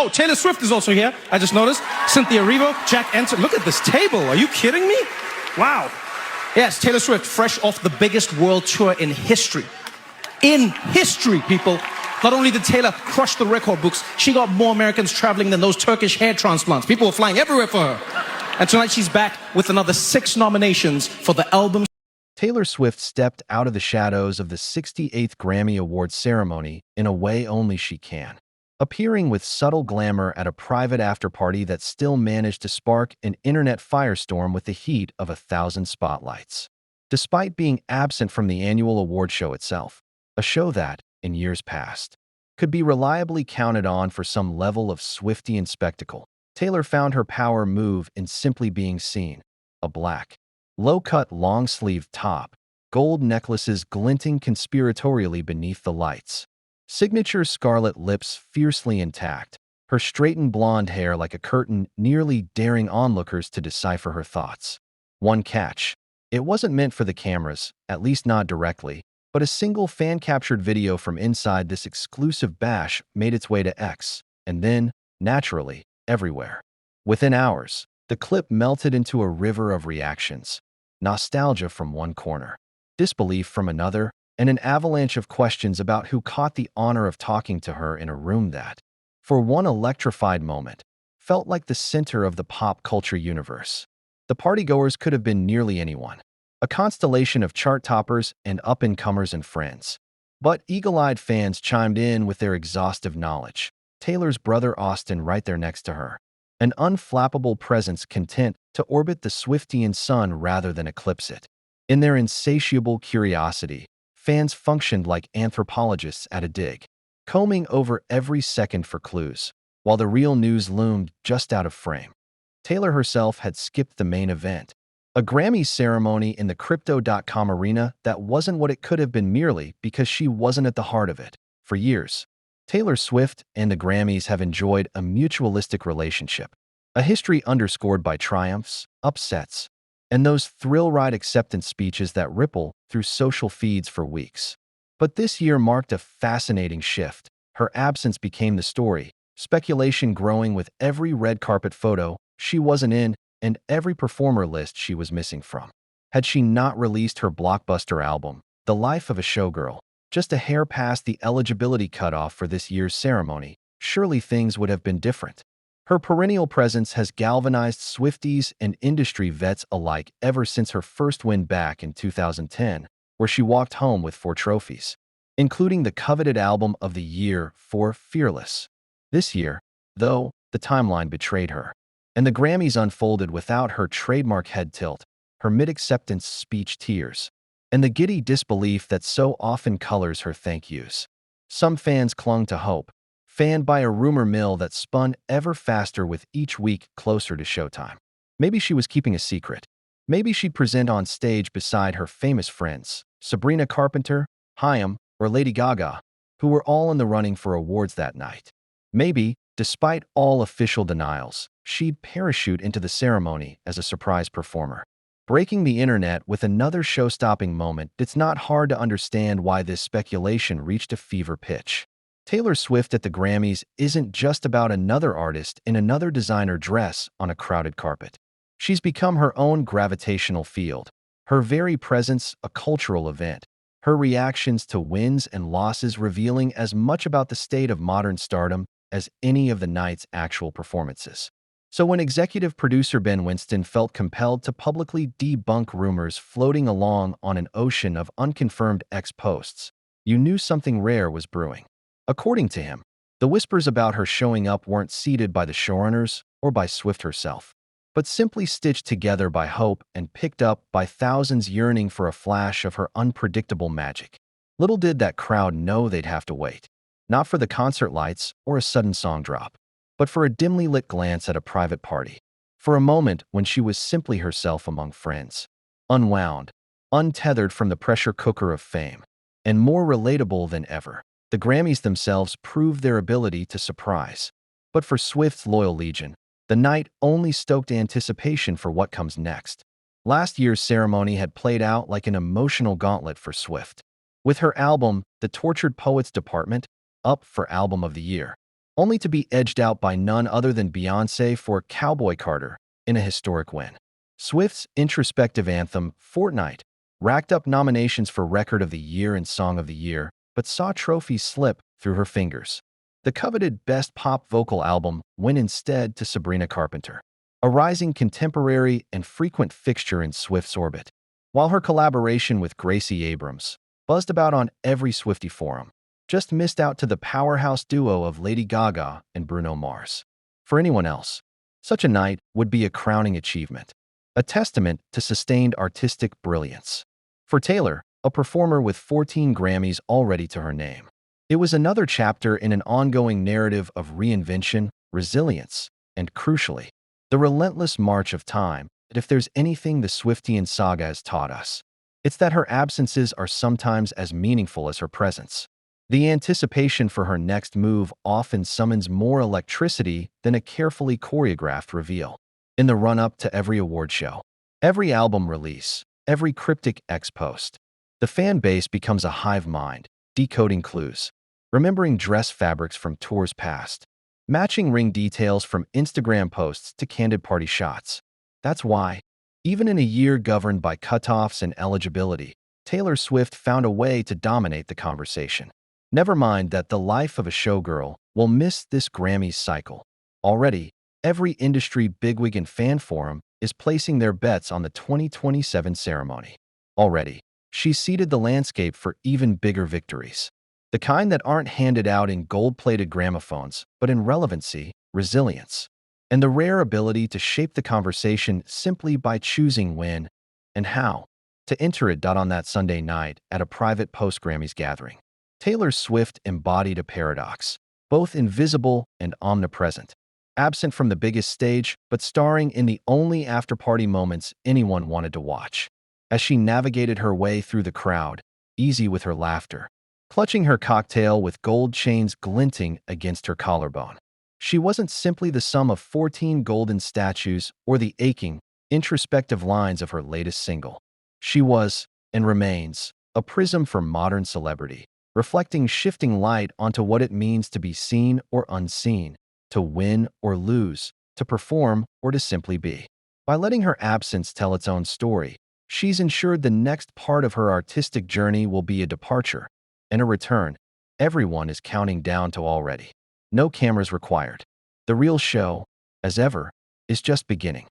Oh, Taylor Swift is also here. I just noticed. Cynthia Erivo, Jack Enter. Look at this table. Are you kidding me? Wow. Yes, Taylor Swift, fresh off the biggest world tour in history. In history, people. Not only did Taylor crush the record books, she got more Americans traveling than those Turkish hair transplants. People were flying everywhere for her. And tonight she's back with another 6 nominations for the album. Taylor Swift stepped out of the shadows of the 68th Grammy Awards ceremony in a way only she can, appearing with subtle glamour at a private after-party that still managed to spark an internet firestorm with the heat of 1,000 spotlights. Despite being absent from the annual award show itself, a show that, in years past, could be reliably counted on for some level of Swiftian spectacle, Taylor found her power move in simply being seen: a black, low-cut long-sleeved top, gold necklaces glinting conspiratorially beneath the lights, signature scarlet lips fiercely intact, her straightened blonde hair like a curtain nearly daring onlookers to decipher her thoughts. One catch: it wasn't meant for the cameras, at least not directly, but a single fan-captured video from inside this exclusive bash made its way to X, and then, naturally, everywhere. Within hours, the clip melted into a river of reactions: nostalgia from one corner, disbelief from another, and an avalanche of questions about who caught the honor of talking to her in a room that, for one electrified moment, felt like the center of the pop culture universe. The partygoers could have been nearly anyone, a constellation of chart toppers and up-and-comers and friends. But eagle-eyed fans chimed in with their exhaustive knowledge. Taylor's brother Austin right there next to her, an unflappable presence content to orbit the Swiftian sun rather than eclipse it. In their insatiable curiosity, fans functioned like anthropologists at a dig, combing over every second for clues, while the real news loomed just out of frame. Taylor herself had skipped the main event, a Grammy ceremony in the Crypto.com arena that wasn't what it could have been merely because she wasn't at the heart of it. For years, Taylor Swift and the Grammys have enjoyed a mutualistic relationship, a history underscored by triumphs, upsets, and those thrill-ride acceptance speeches that ripple through social feeds for weeks. But this year marked a fascinating shift. Her absence became the story, speculation growing with every red carpet photo she wasn't in and every performer list she was missing from. Had she not released her blockbuster album, The Life of a Showgirl, just a hair past the eligibility cutoff for this year's ceremony, surely things would have been different. Her perennial presence has galvanized Swifties and industry vets alike ever since her first win back in 2010, where she walked home with 4 trophies, including the coveted Album of the Year for Fearless. This year, though, the timeline betrayed her, and the Grammys unfolded without her trademark head tilt, her mid-acceptance speech tears, and the giddy disbelief that so often colors her thank yous. Some fans clung to hope, fanned by a rumor mill that spun ever faster with each week closer to showtime. Maybe she was keeping a secret. Maybe she'd present on stage beside her famous friends, Sabrina Carpenter, Haim, or Lady Gaga, who were all in the running for awards that night. Maybe, despite all official denials, she'd parachute into the ceremony as a surprise performer. Breaking the internet with another show-stopping moment, it's not hard to understand why this speculation reached a fever pitch. Taylor Swift at the Grammys isn't just about another artist in another designer dress on a crowded carpet. She's become her own gravitational field, her very presence a cultural event, her reactions to wins and losses revealing as much about the state of modern stardom as any of the night's actual performances. So when executive producer Ben Winston felt compelled to publicly debunk rumors floating along on an ocean of unconfirmed X posts, you knew something rare was brewing. According to him, the whispers about her showing up weren't seeded by the showrunners or by Swift herself, but simply stitched together by hope and picked up by thousands yearning for a flash of her unpredictable magic. Little did that crowd know they'd have to wait, not for the concert lights or a sudden song drop, but for a dimly lit glance at a private party, for a moment when she was simply herself among friends, unwound, untethered from the pressure cooker of fame, and more relatable than ever. The Grammys themselves proved their ability to surprise. But for Swift's loyal legion, the night only stoked anticipation for what comes next. Last year's ceremony had played out like an emotional gauntlet for Swift, with her album, The Tortured Poets Department, up for Album of the Year, only to be edged out by none other than Beyoncé for Cowboy Carter in a historic win. Swift's introspective anthem, Fortnite, racked up nominations for Record of the Year and Song of the Year, but saw trophies slip through her fingers. The coveted Best Pop Vocal Album went instead to Sabrina Carpenter, a rising contemporary and frequent fixture in Swift's orbit, while her collaboration with Gracie Abrams, buzzed about on every Swiftie forum, just missed out to the powerhouse duo of Lady Gaga and Bruno Mars. For anyone else, such a night would be a crowning achievement, a testament to sustained artistic brilliance. For Taylor, a performer with 14 Grammys already to her name, it was another chapter in an ongoing narrative of reinvention, resilience, and crucially, the relentless march of time. That if there's anything the Swiftian saga has taught us, it's that her absences are sometimes as meaningful as her presence. The anticipation for her next move often summons more electricity than a carefully choreographed reveal. In the run-up to every award show, every album release, every cryptic X-post, the fan base becomes a hive mind, decoding clues, remembering dress fabrics from tours past, matching ring details from Instagram posts to candid party shots. That's why, even in a year governed by cutoffs and eligibility, Taylor Swift found a way to dominate the conversation. Never mind that the life of a showgirl will miss this Grammys cycle. Already, every industry bigwig and fan forum is placing their bets on the 2027 ceremony. Already, she's seeded the landscape for even bigger victories. The kind that aren't handed out in gold-plated gramophones, but in relevancy, resilience, and the rare ability to shape the conversation simply by choosing when and how to enter it. On that Sunday night at a private post-Grammys gathering, Taylor Swift embodied a paradox, both invisible and omnipresent, absent from the biggest stage, but starring in the only after-party moments anyone wanted to watch. As she navigated her way through the crowd, easy with her laughter, clutching her cocktail with gold chains glinting against her collarbone, she wasn't simply the sum of 14 golden statues or the aching, introspective lines of her latest single. She was, and remains, a prism for modern celebrity, reflecting shifting light onto what it means to be seen or unseen, to win or lose, to perform or to simply be. By letting her absence tell its own story, she's ensured the next part of her artistic journey will be a departure and a return everyone is counting down to already. No cameras required. The real show, as ever, is just beginning.